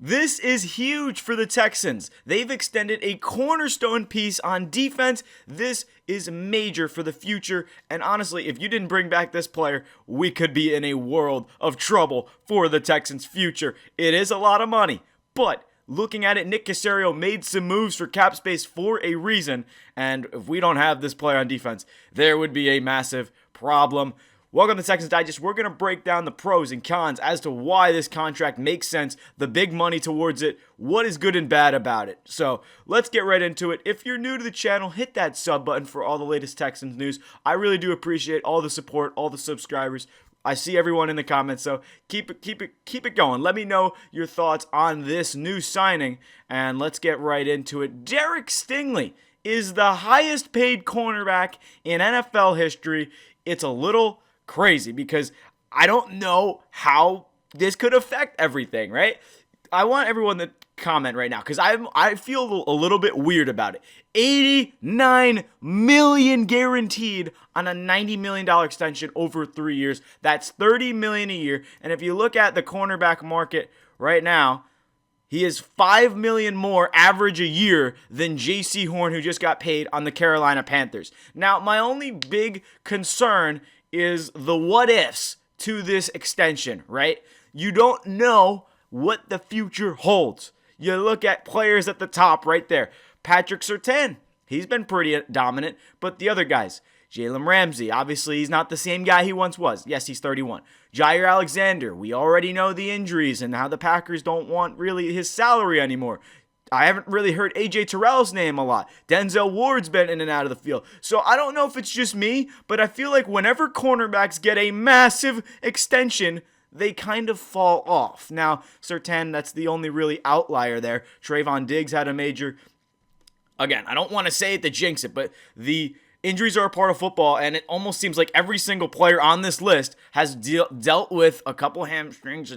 This is huge for the Texans. They've extended a cornerstone piece on defense. This is major for the future. And honestly, if you didn't bring back this player, we could be in a world of trouble for the Texans' future. It is a lot of money, but looking at it, Nick Caserio made some moves for cap space for a reason. And if we don't have this player on defense, there would be a massive problem. Welcome to Texans Digest. We're going to break down the pros and cons as to why this contract makes sense, the big money towards it, what is good and bad about it. So let's get right into it. If you're new to the channel, hit that sub button for all the latest Texans news. I really do appreciate all the support, all the subscribers. I see everyone in the comments, so keep it going. Let me know your thoughts on this new signing, and let's get right into it. Derek Stingley is the highest paid cornerback in NFL history. It's a little crazy because I don't know how this could affect everything, right? I want everyone to comment right now because I feel a little bit weird about it. $89 million guaranteed on a $90 million extension over 3 years. That's $30 million a year. And if you look at the cornerback market right now, he is $5 million more average a year than J.C. Horn, who just got paid on the Carolina Panthers. Now, my only big concern is the what ifs to this extension, right? You don't know what the future holds. You look at players at the top right there. Patrick Surtain, he's been pretty dominant, but the other guys, Jalen Ramsey, obviously he's not the same guy he once was. Yes, he's 31. Jair Alexander, we already know the injuries and how the Packers don't want really his salary anymore. I haven't really heard A.J. Terrell's name a lot. Denzel Ward's been in and out of the field. So I don't know if it's just me, but I feel like whenever cornerbacks get a massive extension, they kind of fall off. Now, Surtain, that's the only really outlier there. Trayvon Diggs had a major. Again, I don't want to say it to jinx it, but the injuries are a part of football, and it almost seems like every single player on this list has dealt with a couple hamstrings.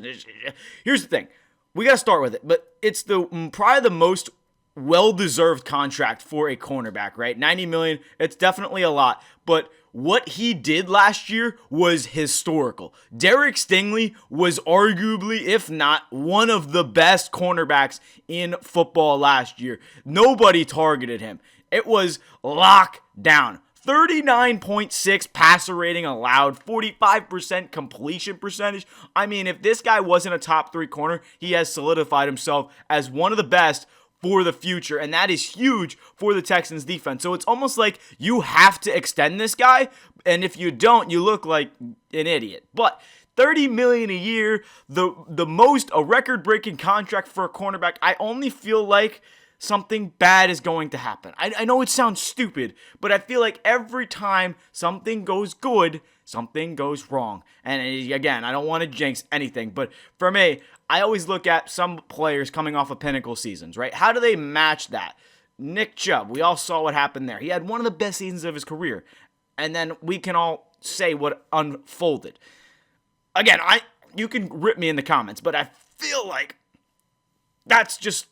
Here's the thing. We got to start with it, but it's probably the most well-deserved contract for a cornerback, right? $90 million, it's definitely a lot, but what he did last year was historical. Derek Stingley was arguably, if not, one of the best cornerbacks in football last year. Nobody targeted him. It was locked down. 39.6 passer rating allowed, 45% completion percentage. I mean, if this guy wasn't a top 3 corner, he has solidified himself as one of the best for the future, and that is huge for the Texans defense. So it's almost like you have to extend this guy, and if you don't, you look like an idiot. But $30 million a year, a record-breaking contract for a cornerback. I only feel like something bad is going to happen. I know it sounds stupid, but I feel like every time something goes good, something goes wrong. And again, I don't want to jinx anything, but for me, I always look at some players coming off of pinnacle seasons, right? How do they match that? Nick Chubb, we all saw what happened there. He had one of the best seasons of his career, and then we can all say what unfolded. Again, you can rip me in the comments, but I feel like that's just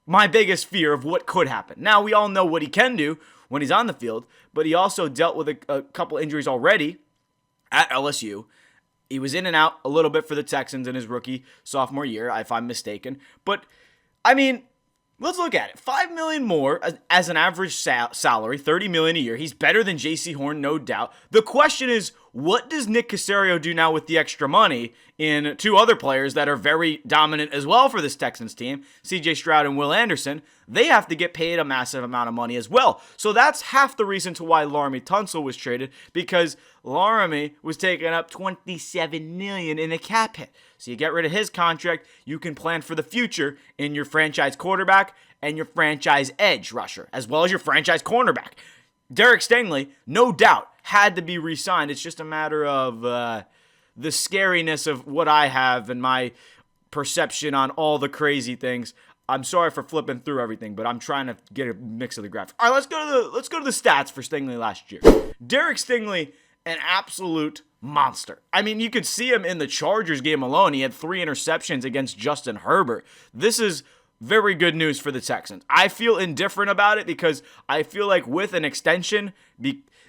my biggest fear of what could happen. Now, we all know what he can do when he's on the field, but he also dealt with a couple injuries already at LSU. He was in and out a little bit for the Texans in his sophomore year, if I'm mistaken. But, I mean, let's look at it. $5 million more as an average salary, $30 million a year. He's better than J.C. Horn, no doubt. The question is, what does Nick Caserio do now with the extra money in 2 other players that are very dominant as well for this Texans team, C.J. Stroud and Will Anderson? They have to get paid a massive amount of money as well. So that's half the reason to why Laremy Tunsil was traded, because Laremy was taking up $27 million in a cap hit. So you get rid of his contract, you can plan for the future in your franchise quarterback and your franchise edge rusher, as well as your franchise cornerback. Derek Stingley, no doubt, had to be re-signed. It's just a matter of the scariness of what I have and my perception on all the crazy things. I'm sorry for flipping through everything, but I'm trying to get a mix of the graphics. All right, let's go to the stats for Stingley last year. Derek Stingley, an absolute monster. I mean, you could see him in the Chargers game alone. He had 3 interceptions against Justin Herbert. This is very good news for the Texans. I feel indifferent about it because I feel like with an extension,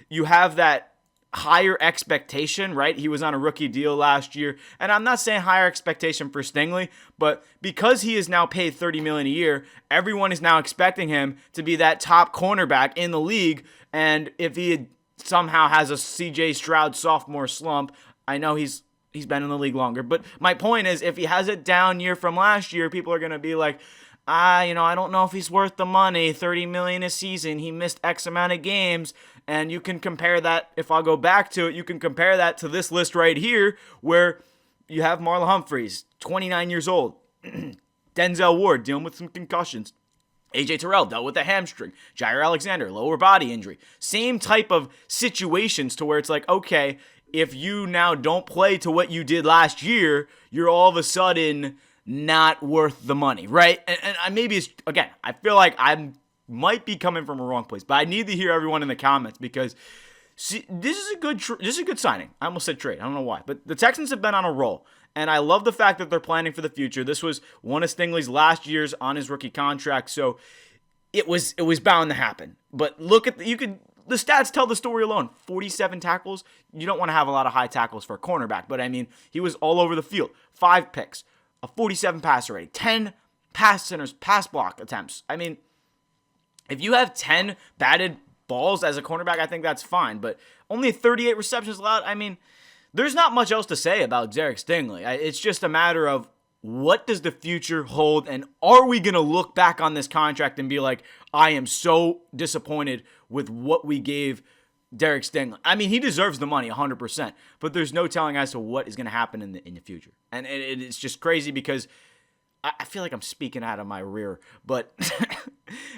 you have that higher expectation, right? He was on a rookie deal last year, and I'm not saying higher expectation for Stingley, but because he is now paid $30 million a year, everyone is now expecting him to be that top cornerback in the league. And if he somehow has a CJ Stroud sophomore slump, I know he's been in the league longer, but my point is, if he has a down year from last year, people are going to be like, I don't know if he's worth the money, $30 million a season. He missed X amount of games. And you can compare that, if I'll go back to it, you can compare that to this list right here, where you have Marlon Humphreys, 29 years old. Denzel Ward dealing with some concussions. AJ Terrell dealt with a hamstring. Jair Alexander, lower body injury. Same type of situations to where it's like, okay, if you now don't play to what you did last year, you're all of a sudden not worth the money, right? And maybe it's, again, I feel like I might be coming from a wrong place, but I need to hear everyone in the comments, because this is a good signing. I almost said trade. I don't know why, but the Texans have been on a roll, and I love the fact that they're planning for the future. This was one of Stingley's last years on his rookie contract, so it was bound to happen. But look at the stats tell the story alone. 47 tackles. You don't want to have a lot of high tackles for a cornerback, but I mean, he was all over the field. 5 picks, a 47 passer rating, 10 pass block attempts. I mean, if you have 10 batted balls as a cornerback, I think that's fine. But only 38 receptions allowed. I mean, there's not much else to say about Derek Stingley. It's just a matter of, what does the future hold? And are we going to look back on this contract and be like, I am so disappointed with what we gave Derek Stingley? I mean, he deserves the money 100%. But there's no telling as to what is going to happen in the future. And it's just crazy, because I feel like I'm speaking out of my rear, but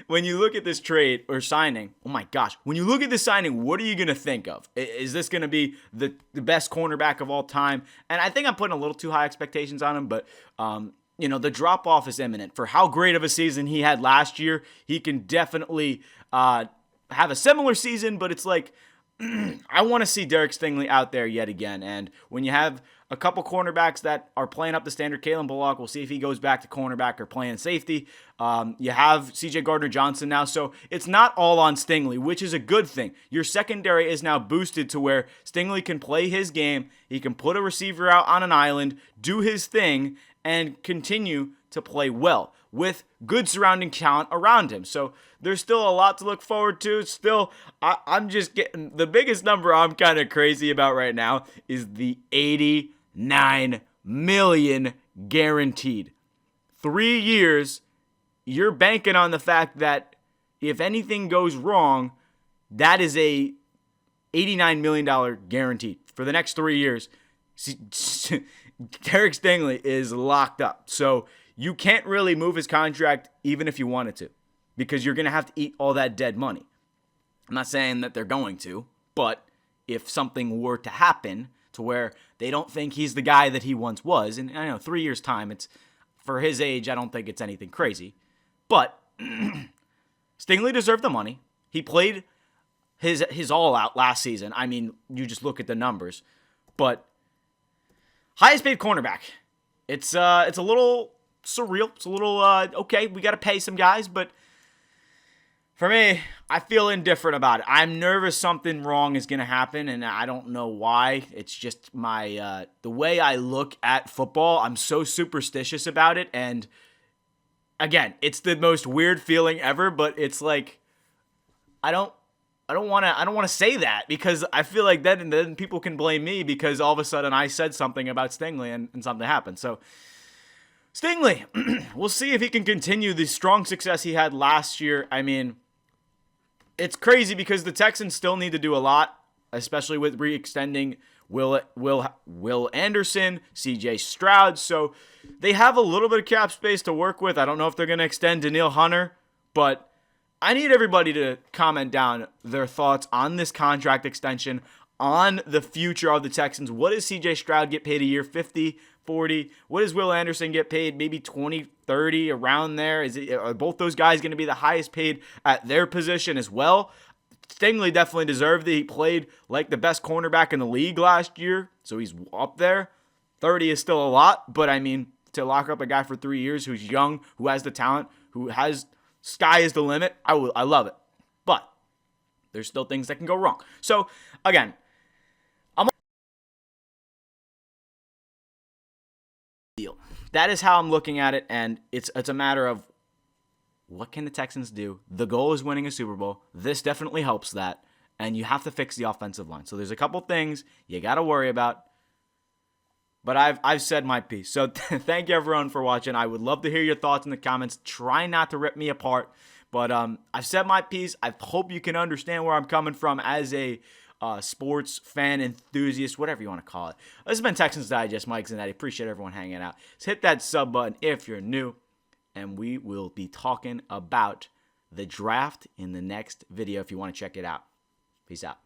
when you look at this trade or signing, oh my gosh, when you look at this signing, what are you going to think of? Is this going to be the best cornerback of all time? And I think I'm putting a little too high expectations on him, but the drop-off is imminent. For how great of a season he had last year, he can definitely have a similar season, but it's like, I want to see Derek Stingley out there yet again. And when you have a couple cornerbacks that are playing up the standard, Kalen Bullock, we'll see if he goes back to cornerback or playing safety. You have CJ Gardner-Johnson now, so it's not all on Stingley, which is a good thing. Your secondary is now boosted to where Stingley can play his game. He can put a receiver out on an island, do his thing, and continue to play well with good surrounding talent around him. So there's still a lot to look forward to. Still, I'm just getting, the biggest number I'm kind of crazy about right now is the $89 million guaranteed. 3 years, you're banking on the fact that if anything goes wrong, that is a $89 million guaranteed for the next 3 years. Derek Stingley is locked up. So you can't really move his contract even if you wanted to, because you're going to have to eat all that dead money. I'm not saying that they're going to, but if something were to happen to where they don't think he's the guy that he once was, and I know 3 years' time, it's for his age, I don't think it's anything crazy, but Stingley deserved the money. He played his all out last season. I mean, you just look at the numbers, but highest paid cornerback. It's a little surreal. It's a little, okay, we got to pay some guys, but for me, I feel indifferent about it. I'm nervous something wrong is going to happen, and I don't know why. It's just my the way I look at football. I'm so superstitious about it, and again, it's the most weird feeling ever, but it's like, I don't want to say that, because I feel like then people can blame me because all of a sudden I said something about Stingley and something happened. So Stingley, we'll see if he can continue the strong success he had last year. I mean, it's crazy because the Texans still need to do a lot, especially with re-extending Will Anderson, CJ Stroud. So they have a little bit of cap space to work with. I don't know if they're going to extend Danielle Hunter, but I need everybody to comment down their thoughts on this contract extension, on the future of the Texans. What does CJ Stroud get paid a year? 50, 40? What does Will Anderson get paid? Maybe 20, 30, around there? Are both those guys going to be the highest paid at their position as well? Stingley definitely deserved it. He played like the best cornerback in the league last year, so he's up there. 30 is still a lot, but I mean, to lock up a guy for 3 years who's young, who has the talent, who has sky is the limit, I love it. But there's still things that can go wrong. So, again, that is how I'm looking at it, and it's a matter of what can the Texans do? The goal is winning a Super Bowl. This definitely helps that, and you have to fix the offensive line. So there's a couple things you got to worry about, but I've said my piece. So thank you, everyone, for watching. I would love to hear your thoughts in the comments. Try not to rip me apart, but I've said my piece. I hope you can understand where I'm coming from as a sports fan, enthusiast, whatever you want to call it. This has been Texans Digest. Mike Zanetti. Appreciate everyone hanging out. Just hit that sub button if you're new, and we will be talking about the draft in the next video if you want to check it out. Peace out.